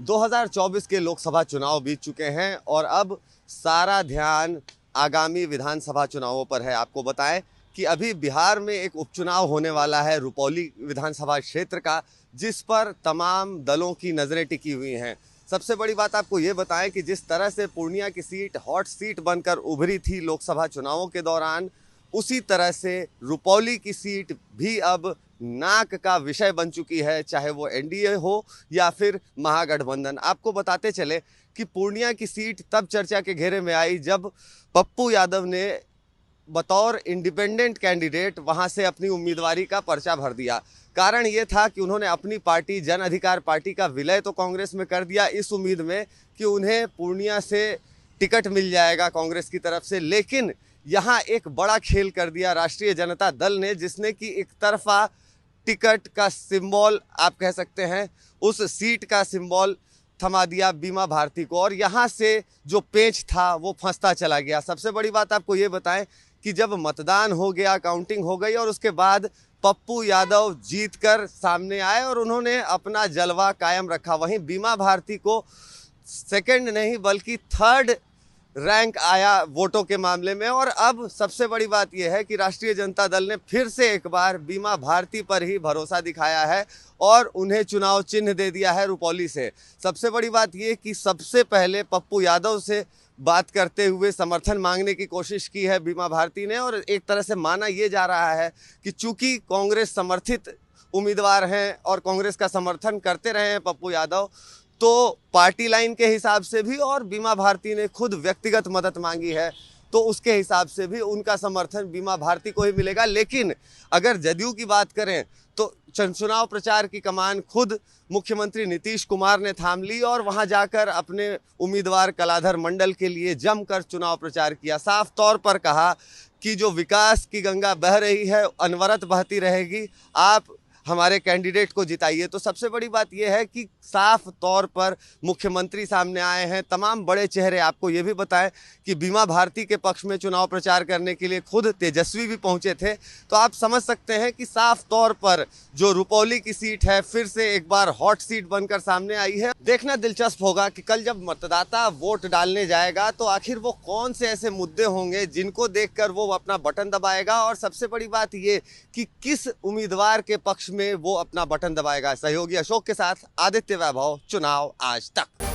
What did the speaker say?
2024 के लोकसभा चुनाव बीत चुके हैं और अब सारा ध्यान आगामी विधानसभा चुनावों पर है। आपको बताएं कि अभी बिहार में एक उपचुनाव होने वाला है रुपौली विधानसभा क्षेत्र का, जिस पर तमाम दलों की नज़रें टिकी हुई हैं। सबसे बड़ी बात आपको ये बताएं कि जिस तरह से पूर्णिया की सीट हॉट सीट बनकर उभरी थी लोकसभा चुनावों के दौरान, उसी तरह से रुपौली की सीट भी अब नाक का विषय बन चुकी है, चाहे वो एनडीए हो या फिर महागठबंधन। आपको बताते चले कि पूर्णिया की सीट तब चर्चा के घेरे में आई जब पप्पू यादव ने बतौर इंडिपेंडेंट कैंडिडेट वहां से अपनी उम्मीदवारी का पर्चा भर दिया। कारण ये था कि उन्होंने अपनी पार्टी जन अधिकार पार्टी का विलय तो कांग्रेस में कर दिया, इस उम्मीद में कि उन्हें पूर्णिया से टिकट मिल जाएगा कांग्रेस की तरफ से। लेकिन यहाँ एक बड़ा खेल कर दिया राष्ट्रीय जनता दल ने, जिसने कि एक तरफा टिकट का सिंबल आप कह सकते हैं, उस सीट का सिंबल थमा दिया बीमा भारती को, और यहाँ से जो पेच था वो फंसता चला गया। सबसे बड़ी बात आपको ये बताएं कि जब मतदान हो गया, काउंटिंग हो गई और उसके बाद पप्पू यादव जीतकर सामने आए और उन्होंने अपना जलवा कायम रखा, वहीं बीमा भारती को सेकंड नहीं बल्कि थर्ड रैंक आया वोटों के मामले में। और अब सबसे बड़ी बात यह है कि राष्ट्रीय जनता दल ने फिर से एक बार बीमा भारती पर ही भरोसा दिखाया है और उन्हें चुनाव चिन्ह दे दिया है रुपौली से। सबसे बड़ी बात यह कि सबसे पहले पप्पू यादव से बात करते हुए समर्थन मांगने की कोशिश की है बीमा भारती ने, और एक तरह से माना यह जा रहा है कि चूंकि कांग्रेस समर्थित उम्मीदवार हैं और कांग्रेस का समर्थन करते रहे हैं पप्पू यादव, तो पार्टी लाइन के हिसाब से भी और बीमा भारती ने खुद व्यक्तिगत मदद मांगी है तो उसके हिसाब से भी उनका समर्थन बीमा भारती को ही मिलेगा। लेकिन अगर जदयू की बात करें तो चुनाव प्रचार की कमान खुद मुख्यमंत्री नीतीश कुमार ने थाम ली और वहां जाकर अपने उम्मीदवार कलाधर मंडल के लिए जमकर चुनाव प्रचार किया। साफ तौर पर कहा कि जो विकास की गंगा बह रही है अनवरत बहती रहेगी, आप हमारे कैंडिडेट को जिताइए। तो सबसे बड़ी बात यह है कि साफ तौर पर मुख्यमंत्री सामने आए हैं, तमाम बड़े चेहरे। आपको ये भी बताएं कि बीमा भारती के पक्ष में चुनाव प्रचार करने के लिए खुद तेजस्वी भी पहुंचे थे। तो आप समझ सकते हैं कि साफ तौर पर जो रुपौली की सीट है फिर से एक बार हॉट सीट बनकर सामने आई है। देखना दिलचस्प होगा कि कल जब मतदाता वोट डालने जाएगा तो आखिर वो कौन से ऐसे मुद्दे होंगे जिनको देखकर वो अपना बटन दबाएगा, और सबसे बड़ी बात ये कि किस उम्मीदवार के पक्ष में वो अपना बटन दबाएगा। सहयोगी अशोक के साथ आदित्य वैभव, चुनाव आज तक।